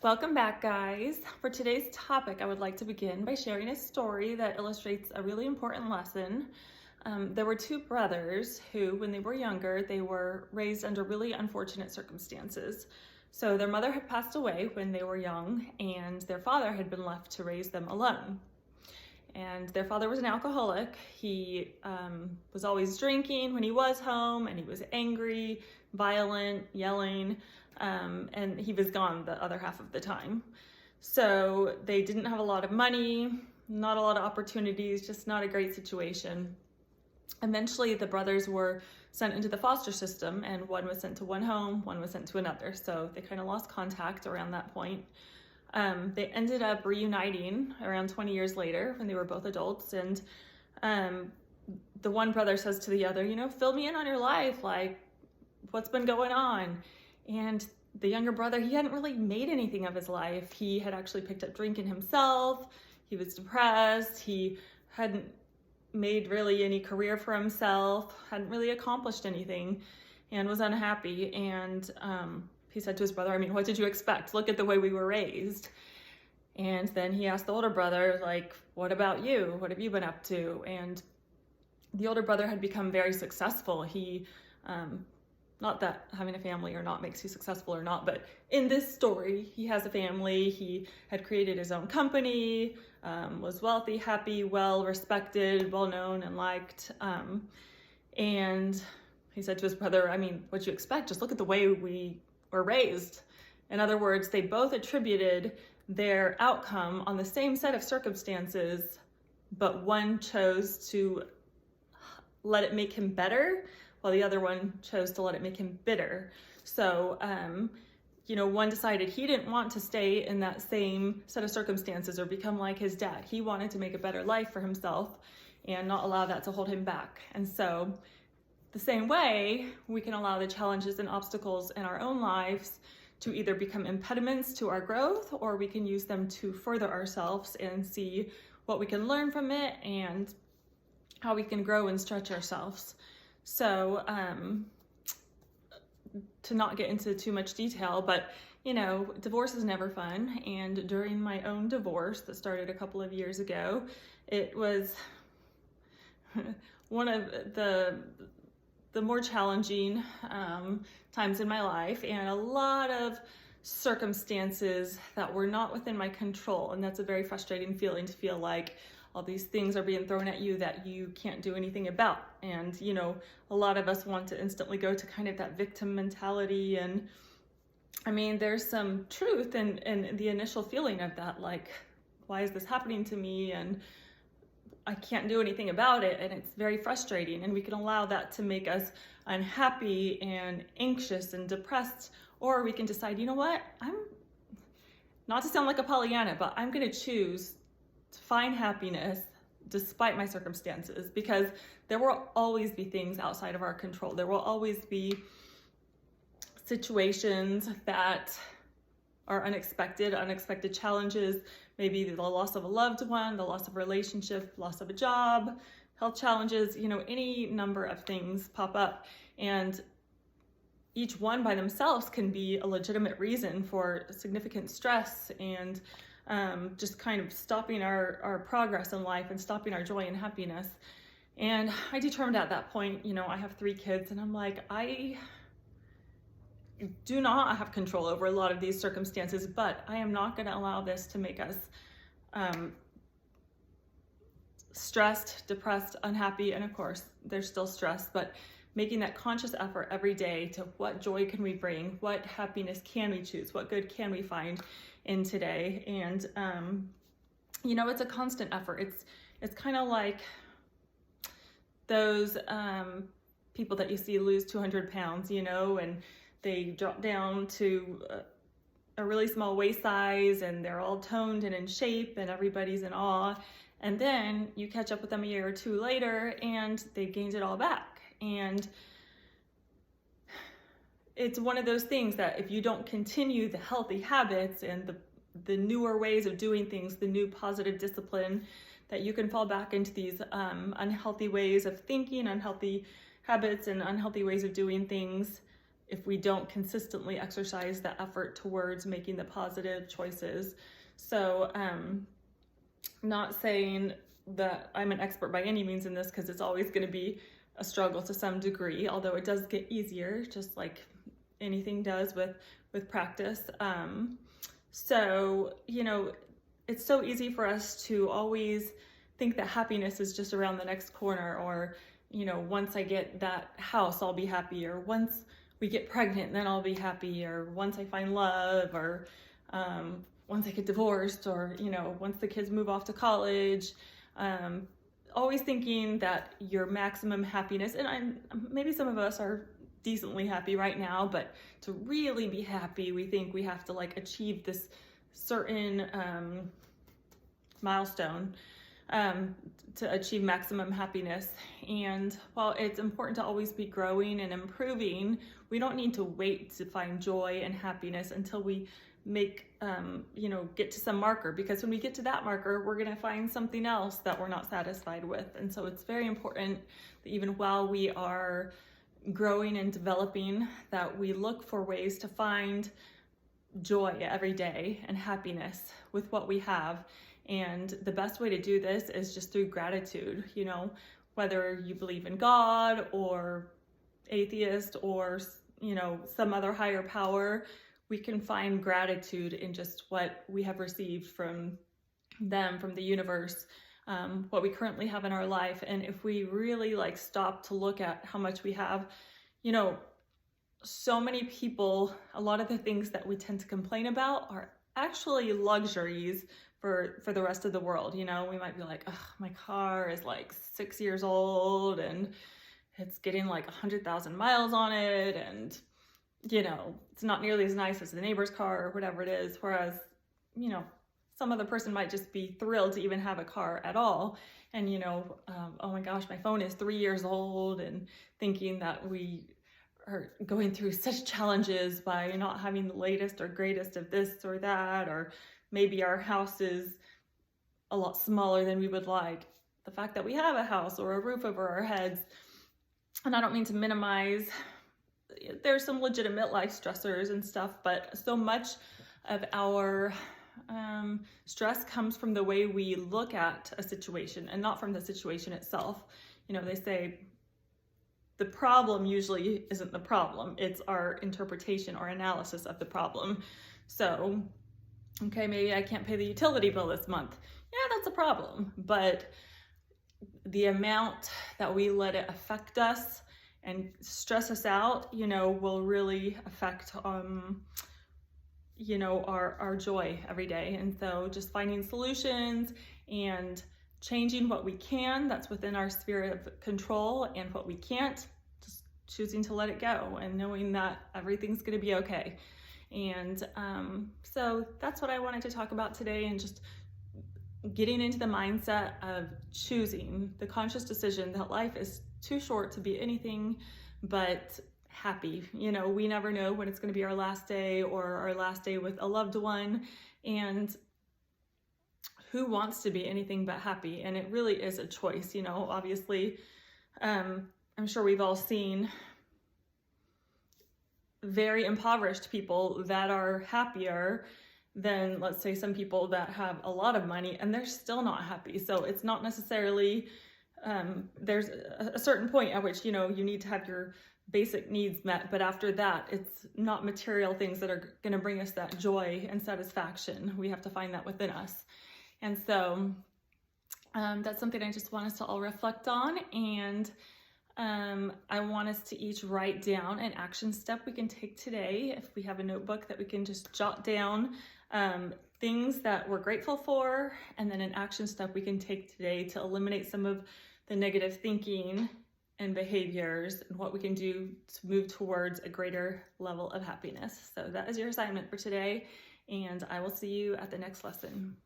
Welcome back, guys. For today's topic, I would like to begin by sharing a story that illustrates a really important lesson. There were two brothers who, when they were younger, they were raised under really unfortunate circumstances. So their mother had passed away when they were young, and their father had been left to raise them alone. And their father was an alcoholic. He was always drinking when he was home, and he was angry, violent, yelling, and he was gone the other half of the time. So they didn't have a lot of money, not a lot of opportunities, just not a great situation. Eventually, the brothers were sent into the foster system, and one was sent to one home, one was sent to another. So they kind of lost contact around that point. They ended up reuniting around 20 years later when they were both adults. And the one brother says to the other, fill me in on your life, like what's been going on. And the younger brother, he hadn't really made anything of his life. He had actually picked up drinking himself. He was depressed. He hadn't made really any career for himself, hadn't really accomplished anything, and was unhappy. And he said to his brother, what did you expect? Look at the way we were raised. And then he asked the older brother, what about you? What have you been up to? And the older brother had become very successful. He, not that having a family or not makes you successful or not, but in this story, he has a family. He had created his own company, was wealthy, happy, well respected, well known and liked. And he said to his brother, what'd you expect? Just look at the way we were raised. In other words, they both attributed their outcome on the same set of circumstances, but one chose to let it make him better, while the other one chose to let it make him bitter. So, one decided he didn't want to stay in that same set of circumstances or become like his dad. He wanted to make a better life for himself and not allow that to hold him back. And so, the same way, we can allow the challenges and obstacles in our own lives to either become impediments to our growth, or we can use them to further ourselves and see what we can learn from it and how we can grow and stretch ourselves. So, to not get into too much detail, but divorce is never fun. And during my own divorce that started a couple of years ago, it was one of the more challenging times in my life, and a lot of circumstances that were not within my control. And that's a very frustrating feeling, to feel like all these things are being thrown at you that you can't do anything about. And, a lot of us want to instantly go to kind of that victim mentality. And there's some truth in the initial feeling of that, like, why is this happening to me? And I can't do anything about it. And it's very frustrating. And we can allow that to make us unhappy and anxious and depressed. Or we can decide, I'm not to sound like a Pollyanna, but I'm going to choose to find happiness despite my circumstances, because there will always be things outside of our control. There will always be situations that are unexpected challenges, maybe the loss of a loved one, the loss of a relationship, loss of a job, health challenges, any number of things pop up. And each one by themselves can be a legitimate reason for significant stress and just kind of stopping our progress in life and stopping our joy and happiness. And I determined at that point, I have 3 kids, and I'm like, I do not have control over a lot of these circumstances, but I am not going to allow this to make us stressed, depressed, unhappy. And of course, there's still stress, but making that conscious effort every day to what joy can we bring, what happiness can we choose, what good can we find in today. And it's a constant effort. It's kind of like those people that you see lose 200 pounds, and they drop down to a really small waist size, and they're all toned and in shape, and everybody's in awe. And then you catch up with them a year or 2 later, and they've gained it all back. And it's one of those things that if you don't continue the healthy habits and the newer ways of doing things, the new positive discipline, that you can fall back into these unhealthy ways of thinking, unhealthy habits, and unhealthy ways of doing things if we don't consistently exercise the effort towards making the positive choices. So not saying that I'm an expert by any means in this, because it's always going to be a struggle to some degree, although it does get easier, just like anything does with practice. So, it's so easy for us to always think that happiness is just around the next corner, or, once I get that house, I'll be happy, or once we get pregnant, then I'll be happy, or once I find love, or once I get divorced, or, once the kids move off to college. Always thinking that your maximum happiness, and maybe some of us are decently happy right now, but to really be happy, we think we have to like achieve this certain milestone to achieve maximum happiness. And while it's important to always be growing and improving, we don't need to wait to find joy and happiness until we get to some marker, because when we get to that marker, we're going to find something else that we're not satisfied with. And so it's very important that even while we are growing and developing, that we look for ways to find joy every day and happiness with what we have. And the best way to do this is just through gratitude. Whether you believe in God or atheist or some other higher power, we can find gratitude in just what we have received from them, from the universe, what we currently have in our life. And if we really stop to look at how much we have, so many people, a lot of the things that we tend to complain about are actually luxuries for the rest of the world. We might be like, oh, my car is 6 years old and it's getting 100,000 miles on it, and it's not nearly as nice as the neighbor's car or whatever it is. Whereas, some other person might just be thrilled to even have a car at all. And, oh my gosh, my phone is 3 years old, and thinking that we are going through such challenges by not having the latest or greatest of this or that, or maybe our house is a lot smaller than we would like. The fact that we have a house or a roof over our heads, and I don't mean to minimize, there's some legitimate life stressors and stuff, but so much of our stress comes from the way we look at a situation and not from the situation itself. They say the problem usually isn't the problem, it's our interpretation or analysis of the problem. So, okay, maybe I can't pay the utility bill this month. Yeah, that's a problem, but the amount that we let it affect us and stress us out, will really affect, our joy every day. And so just finding solutions and changing what we can, that's within our sphere of control, and what we can't, just choosing to let it go and knowing that everything's going to be okay. And so that's what I wanted to talk about today, and just getting into the mindset of choosing the conscious decision that life is too short to be anything but happy. We never know when it's going to be our last day, or our last day with a loved one, and who wants to be anything but happy? And it really is a choice. Obviously, I'm sure we've all seen very impoverished people that are happier than, let's say, some people that have a lot of money and they're still not happy. So it's not necessarily, there's a certain point at which, you need to have your basic needs met, but after that, it's not material things that are going to bring us that joy and satisfaction. We have to find that within us. And so that's something I just want us to all reflect on. And I want us to each write down an action step we can take today. If we have a notebook, that we can just jot down things that we're grateful for, and then an action step we can take today to eliminate some of the negative thinking and behaviors, and what we can do to move towards a greater level of happiness. So that is your assignment for today, and I will see you at the next lesson.